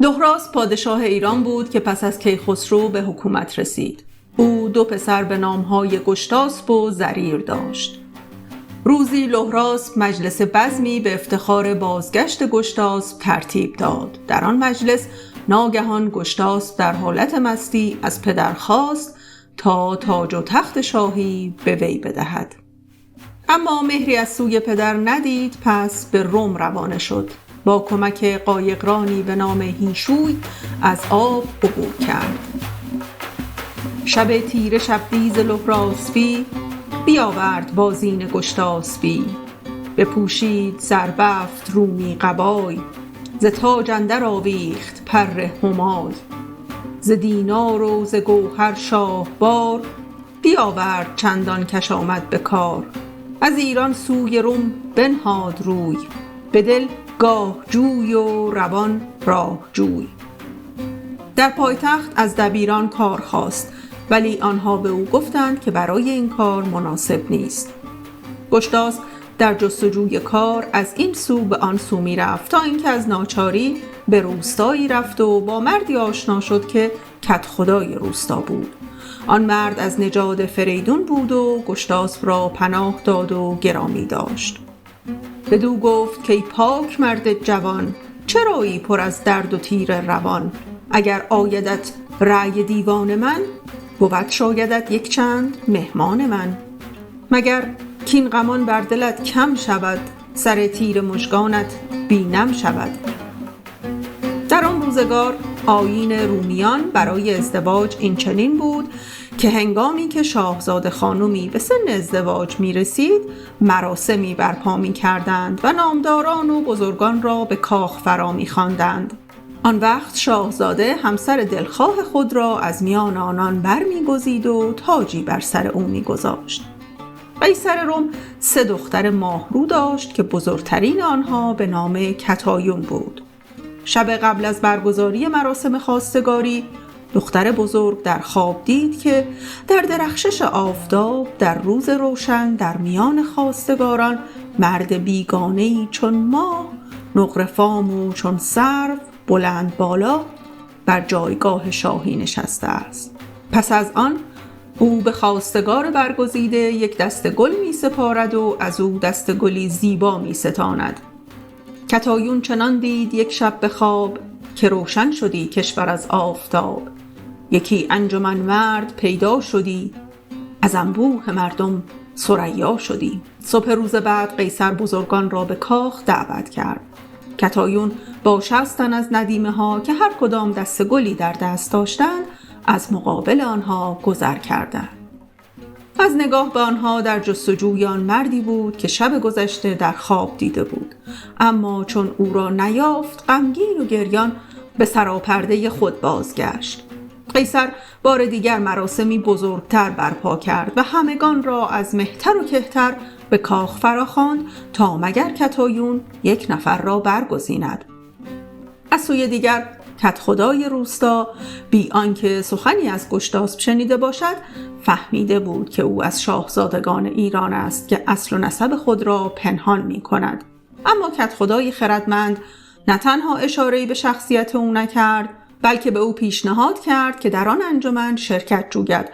لهراس پادشاه ایران بود که پس از کیخسرو به حکومت رسید. او 2 پسر به نامهای گشتاسپ و زریر داشت. روزی لهراس مجلس بزمی به افتخار بازگشت گشتاسپ ترتیب داد. در آن مجلس ناگهان گشتاسپ در حالت مستی از پدر خواست تا تاج و تخت شاهی به وی بدهد. اما مهری از سوی پدر ندید، پس به روم روانه شد. با کمک قایقرانی به نام هیشوی از آب عبور کرد. شب تیره شبدیز لهراسپی بیاورد بازین گشتاسپی. بپوشید زربفت رومی قبای، ز تاج اندر آویخت پر همای. ز دینار و ز گوهر شاهوار، بیاورد چندان کش آمد به کار. از ایران سوی روم بنهاد روی، به دل گاه جوی و روان راه جوی. در پایتخت از دبیران کار خواست، ولی آنها به او گفتند که برای این کار مناسب نیست. گشتاسپ در جستجوی کار از این سو به آن سو می رفت تا اینکه از ناچاری به روستایی رفت و با مردی آشنا شد که کدخدای روستا بود. آن مرد از نژاد فریدون بود و گشتاسپ را پناه داد و گرامی داشت. بدو گفت که ای پاک مرد جوان، چرایی پر از درد و تیر روان؟ اگر آیدت رأی دیوان من، بود شایدت یک چند مهمان من. مگر کین غمان بر دلت کم شود، سر تیر مژگانت بینم شود. در آن روزگار آیین رومیان برای ازدواج این چنین بود که هنگامی که شاهزاده خانمی به سن ازدواج می رسید، مراسمی برپا می کردند و نامداران و بزرگان را به کاخ فرا می خواندند. آن وقت شاهزاده همسر دلخواه خود را از میان آنان بر می گزید و تاجی بر سر او می گذاشت. قیصر روم 3 دختر ماهرو داشت که بزرگترین آنها به نام کتایون بود. شب قبل از برگزاری مراسم خواستگاری، دختر بزرگ در خواب دید که در درخشش آفتاب در روز روشن در میان خواستگاران مرد بیگانه‌ای چون ماه، نقره فام و چون سرو بلند بالا بر جایگاه شاهی نشسته است. پس از آن او به خواستگار برگزیده یک دسته گل می سپارد و از او دسته گلی زیبا می ستاند. کتایون چنان دید یک شب به خواب که روشن شدی کشور از آفتاب. یکی انجمن مرد پیدا شدی، از انبوه مردم ثریا شدی. صبح روز بعد قیصر بزرگان را به کاخ دعوت کرد. کتایون با 60 تن از ندیمه ها که هر کدام دسته گلی در دست داشتند از مقابل آنها گذر کردند. از نگاه به آنها در جستجوی آن مردی بود که شب گذشته در خواب دیده بود، اما چون او را نیافت غمگین و گریان به سراپرده خود بازگشت. قیصر بار دیگر مراسمی بزرگتر برپا کرد و همگان را از مهتر و کهتر به کاخ فراخواند تا مگر کتایون یک نفر را برگزیند. از سوی دیگر کدخدای روستا بی آنکه سخنی از گشتاسپ شنیده باشد فهمیده بود که او از شاهزادگان ایران است که اصل و نسب خود را پنهان می کند. اما کدخدای خردمند نه تنها اشاره‌ای به شخصیت او نکرد، بلکه به او پیشنهاد کرد که در آن انجمن شرکت جوید.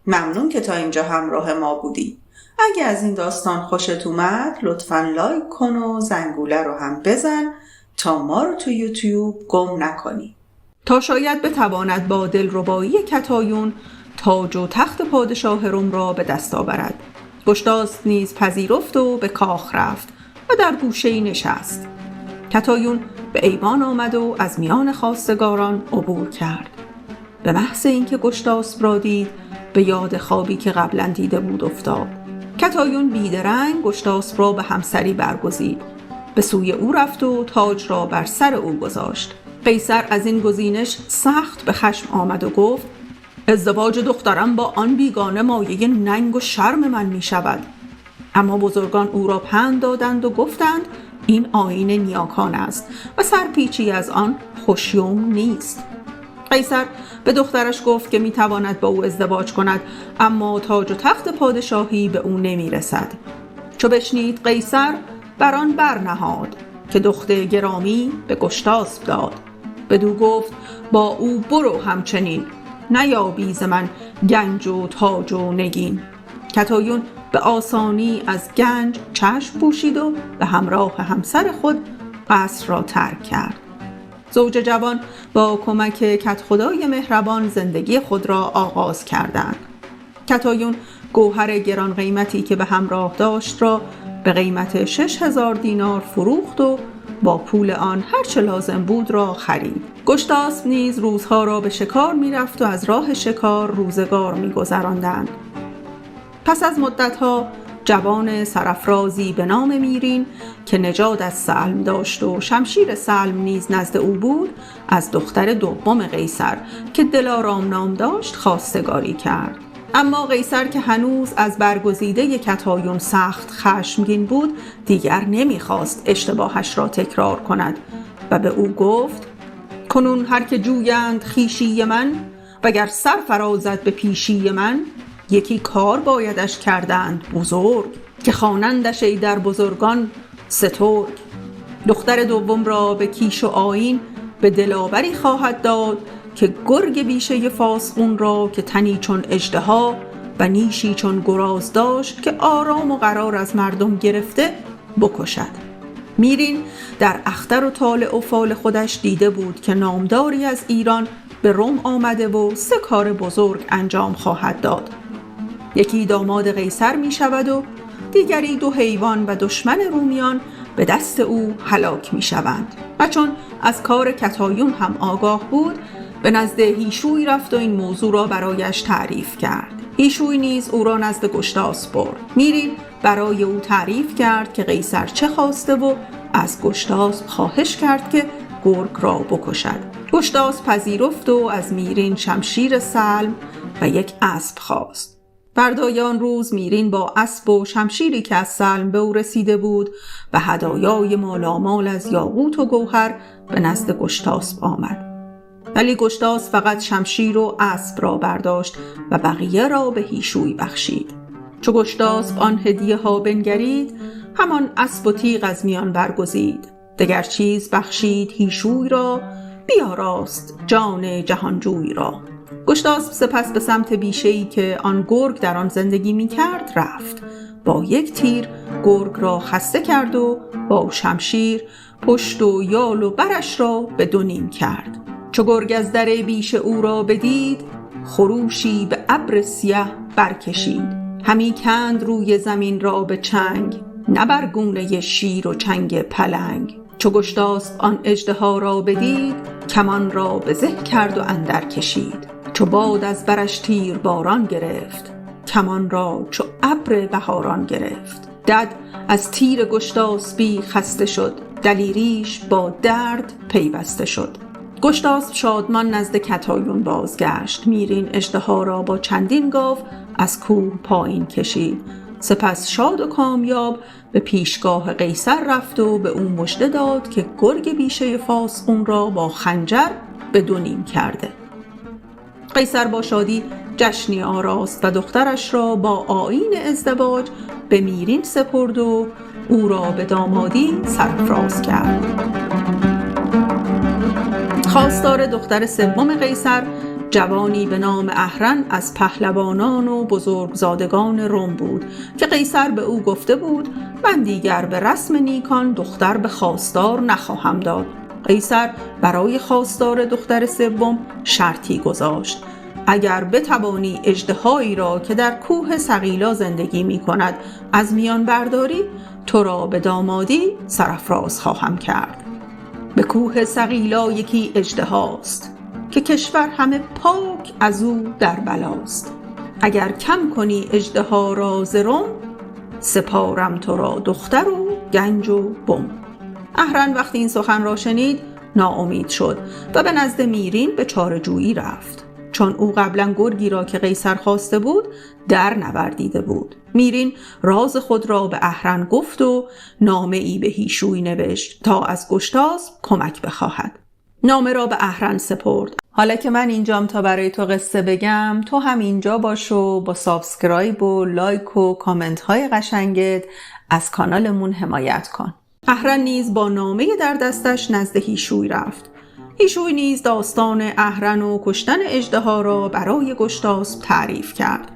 ممنون که تا اینجا همراه ما بودی. اگه از این داستان خوشت اومد لطفاً لایک کن و زنگوله رو هم بزن تا ما رو تو یوتیوب گم نکنی. تا شاید بتواند با دلربایی کتایون تاج و تخت پادشاه روم را به دست آورد. گشتاسپ نیز پذیرفت و به کاخ رفت و در گوشه‌ای نشست. کتایون به ایوان آمد و از میان خواستگاران عبور کرد. به محض اینکه گشتاسپ را دید به یاد خوابی که قبلا دیده بود افتاد. کتایون بیدرنگ گشتاسپ را به همسری برگزید. به سوی او رفت و تاج را بر سر او گذاشت. قیصر از این گزینش سخت به خشم آمد و گفت: ازدواج دخترم با آن بیگانه مایه ننگ و شرم من می شود. اما بزرگان او را پند دادند و گفتند این آیین نیاکان است و سرپیچی از آن خوشیوم نیست. قیصر به دخترش گفت که می تواند با او ازدواج کند، اما تاج و تخت پادشاهی به او نمی رسد. چو بشنید قیصر بر آن برنهاد که دختر گرامی به گشتاسپ داد. بدو گفت با او برو همچنین، نیابی ز من گنج و تاج و نگین. کتایون به آسانی از گنج چشم پوشید و به همراه همسر خود قصر را ترک کرد. زوج جوان با کمک کدخدای مهربان زندگی خود را آغاز کردند. کتایون گوهر گران قیمتی که به همراه داشت را به قیمت 6000 دینار فروخت و با پول آن هر چه لازم بود را خرید. گشتاسپ نیز روزها را به شکار می رفت و از راه شکار روزگار می گذراندند. پس از مدتها جوان سرافرازی به نام میرین که نژاد از سلم داشت و شمشیر سلم نیز نزد او بود، از دختر دوم قیصر که دلارام نام داشت خواستگاری کرد. اما قیصر که هنوز از برگزیده کتایون سخت خشمگین بود، دیگر نمیخواست اشتباهش را تکرار کند و به او گفت: کنون هر که جویند خویشی من، وگر سر فرازد به پیشی من، یکی کار بایدش کردند بزرگ، که خوانندش ای در بزرگان سترگ. دختر دوم را به کیش و آیین به دلاوری خواهد داد، که گرگ بیشه فاسقون را که تنی چون اژدها و نیشی چون گراز داشت که آرام و قرار از مردم گرفته بکشد. میرین در اختر و طالع و فال خودش دیده بود که نامداری از ایران به روم آمده و 3 کار بزرگ انجام خواهد داد. یکی داماد قیصر می شود و دیگری 2 حیوان و دشمن رومیان به دست او هلاک می شوند. و چون از کار کتایون هم آگاه بود، به نزد هیشوی رفت و این موضوع را برایش تعریف کرد. هیشوی نیز او را نزد گشتاسپ برد. میرین برای او تعریف کرد که قیصر چه خواسته و از گشتاسپ خواهش کرد که گرگ را بکشد. گشتاسپ پذیرفت و از میرین شمشیر سلم و یک اسب خواست. فردای آن روز میرین با اسب و شمشیری که از سلم به او رسیده بود و هدایای مالامال از یاقوت و گوهر به نزد گشتاسپ آمد. ولی گشتاسپ فقط شمشیر و اسب را برداشت و بقیه را به هیشوی بخشید. چو گشتاسپ آن هدیه ها بنگرید، همان اسب و تیغ از میان برگزید. دگر چیز بخشید هیشوی را، بیاراست جان جهانجوی را. گشتاسپ سپس به سمت بیشه‌ای که آن گرگ در آن زندگی می کرد رفت. با یک تیر گرگ را خسته کرد و با شمشیر پشت و یال و برش را به 2 نیم کرد. چو گرگ از در بیشه او را بدید، خروشی به ابر سیه برکشید. همی کند روی زمین را به چنگ، نه بر گونه شیر و چنگ پلنگ. چو گشتاسپ آن اژدها را بدید، کمان را به زه کرد و اندر کشید. چو باد از برش تیر باران گرفت، کمان را چو ابر بهاران گرفت. دد از تیر گشتاسپی خسته شد، دلیریش با درد پیوسته شد. گشتاسپ شادمان نزد کتایون بازگشت. میرین اژدها را با چندین گاو از کوه پایین کشید. سپس شاد و کامیاب به پیشگاه قیصر رفت و به او مژده داد که گرگ بیشه فاسقون را با خنجر به 2 نیم کرده. قیصر با شادی جشنی آراست و دخترش را با آیین ازدواج به میرین سپرد و او را به دامادی سرفراز کرد. خواستار دختر سوم قیصر جوانی به نام اهرن از پهلوانان و بزرگزادگان روم بود که قیصر به او گفته بود: من دیگر به رسم نیکان دختر به خواستار نخواهم داد. قیصر برای خواستار دختر سوم شرطی گذاشت: اگر بتوانی اژدهایی را که در کوه صقیلا زندگی می کند از میان برداری، تو را به دامادی سرافراز خواهم کرد. به کوه صقیلا یکی اژدهاست که کشور همه پاک از او در بلاست. اگر کم کنی اژدها را ز روم، سپارم تو را دختر و گنج و بوم. اهرن وقتی این سخن را شنید ناامید شد و به نزد میرین به چاره‌جویی رفت، چون او قبلا گرگی را که قیصر خواسته بود در نوردیده بود. میرین راز خود را به اهرن گفت و نامه ای به هیشوی نوشت تا از گشتاسپ کمک بخواهد. نامه را به اهرن سپرد. حالا که من اینجام تا برای تو قصه بگم، تو هم اینجا باش و با سابسکرایب و لایک و کامنت های قشنگت از کانالمون حمایت کن. اهرن نیز با نامه در دستش نزد هیشوی رفت. هیشوی نیز داستان اهرن و کشتن اژدها را برای گشتاسپ تعریف کرد.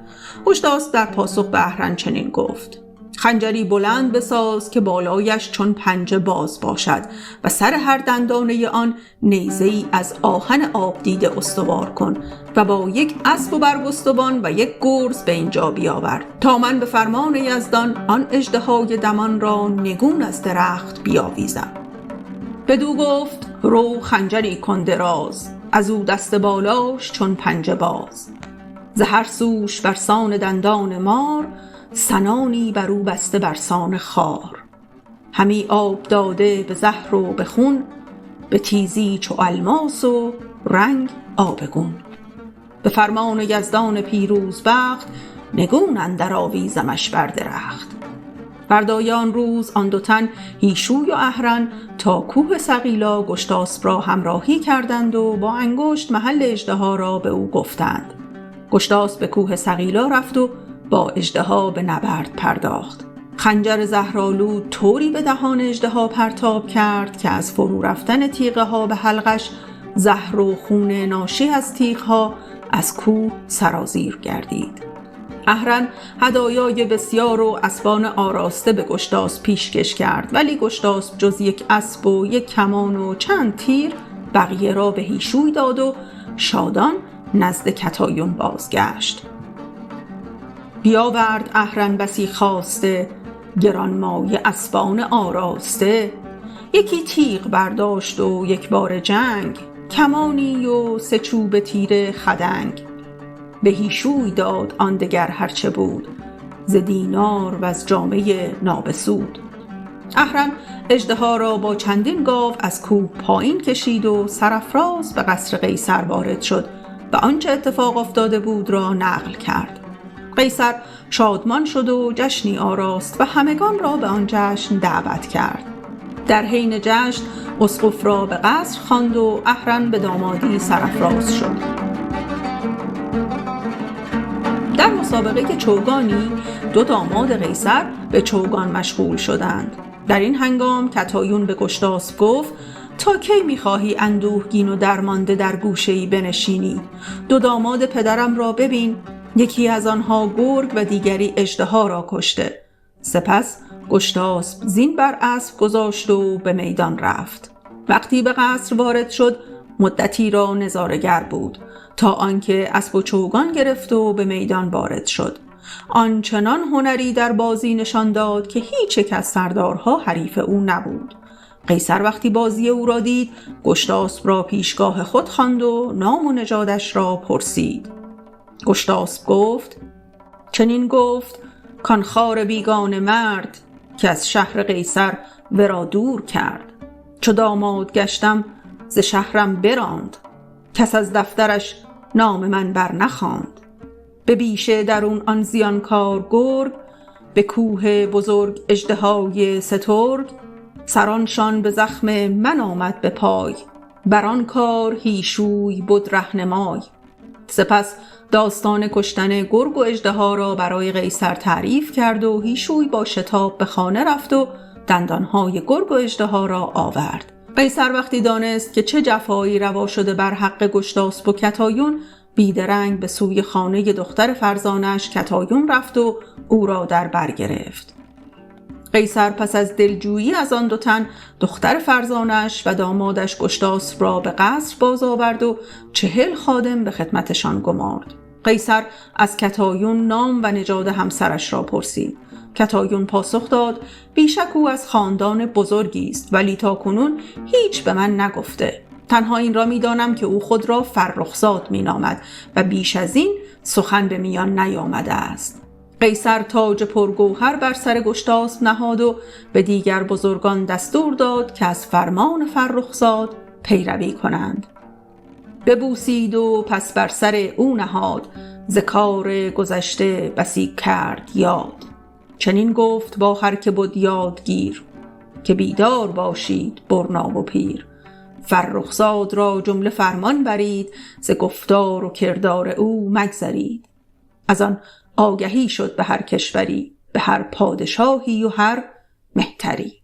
گشتاسپ در پاسخ به اهرن چنین گفت: خنجری بلند بساز که بالایش چون پنجه باز باشد و سر هر دندانه آن نیزه‌ای از آهن آب دیده استوار کن و با یک اسب و برگستوان و یک گرز به اینجا بیاور تا من به فرمان یزدان آن اژدهای دمان را نگون از درخت بیاویزم. بدو گفت: رو خنجری کن دراز، از او دست بالاش چون پنجه باز. ز هر سوش برسان دندان مار، سنانی بر او بسته برسان خار. همی آب داده به زهر و به خون، به تیزی چو الماس و رنگ آبگون. به فرمان یزدان پیروز بخت، نگون اندر آویزمش بر درخت. فردای روز آن دو تن هیشوی و اهرن تا کوه صقیلا گشتاسپ را همراهی کردند و با انگشت محل اژدها را به او گفتند. گشتاسپ به کوه صقیلا رفت و با اژدها به نبرد پرداخت. خنجر زهرآلود طوری به دهان اژدها پرتاب کرد که از فرو رفتن تیغه ها به حلقش زهر و خون ناشی از تیغ ها از کوه سرازیر گردید. اهرن هدایای بسیار و اسبان آراسته به گشتاسپ پیشکش کرد، ولی گشتاسپ جز یک اسب و یک کمان و چند تیر بقیه را به هیشوی داد و شادان نزد کتایون بازگشت. بیاورد اهرن بسی خواسته، گرانمایه اسبان آراسته. یکی تیغ برداشت و یک بار جنگ، کمانی و سه چوب تیر خدنگ. به هیشوی داد آن دگر هرچه بود، ز دینار و از جامه نابسود. اهرن اژدها را با چندین گاو از کوه پایین کشید و سرافراز به قصر قیصر وارد شد و آنچه اتفاق افتاده بود را نقل کرد. قیصر شادمان شد و جشنی آراست و همگان را به آن جشن دعوت کرد. در حین جشن اسقف را به قصر خواند و اهرن به دامادی سرافراز شد. در مسابقه چوگانی دو داماد قیصر به چوگان مشغول شدند. در این هنگام کتایون به گشتاسپ گفت: تا کی می‌خواهی اندوهگین و درمانده در گوشه‌ای بنشینی؟ دو داماد پدرم را ببین، یکی از آنها گرگ و دیگری اژدها را کشته. سپس گشتاسپ زین بر اسب گذاشت و به میدان رفت. وقتی به قصر وارد شد مدتی را نظاره‌گر بود تا آنکه اسب و چوگان گرفت و به میدان وارد شد. آنچنان هنری در بازی نشان داد که هیچ یک از سردارها حریف او نبود. قیصر وقتی بازی او را دید گشتاسپ را پیشگاه خود خواند و نام و نژادش را پرسید. گشتاسپ گفت: چنین گفت کان خار بیگانه مرد، که از شهر قیصر ورا دور کرد. چو داماد گشتم ز شهرم براند، کس از دفترش نام من بر نخواند. به بیشه درون آن زیانکار گرگ، به کوه بزرگ اژدهای سترگ. سرانشان به زخم من آمد به پای، بران کار هیشوی بود رهنمای. سپس داستان کشتن گرگ و اژدها را برای قیصر تعریف کرد و هیشوی با شتاب به خانه رفت و دندانهای گرگ و اژدها را آورد. قیصر وقتی دانست که چه جفایی روا شده بر حق گشتاسپ و کتایون، بیدرنگ به سوی خانه دختر فرزانش کتایون رفت و او را در بر گرفت. قیصر پس از دلجویی از آن دو تن دختر فرزانش و دامادش گشتاسپ را به قصر باز آورد و 40 خادم به خدمتشان گمارد. قیصر از کتایون نام و نژاد همسرش را پرسید. کتایون پاسخ داد: بیشک او از خاندان بزرگی است، ولی تا کنون هیچ به من نگفته. تنها این را می دانم که او خود را فرخزاد می نامد و بیش از این سخن به میان نیامده است. قیصر تاج پرگوهر بر سر گشتاسپ نهاد و به دیگر بزرگان دستور داد که از فرمان فرخزاد پیروی کنند. ببوسید و پس بر سر او نهاد، ز کار گذشته بسی کرد یاد. چنین گفت با هر که بود یادگیر، که بیدار باشید برنا و پیر. فرخزاد را جمله فرمان برید، ز گفتار و کردار او مگذرید. از آن آگهی شد به هر کشوری، به هر پادشاهی و هر مهتری.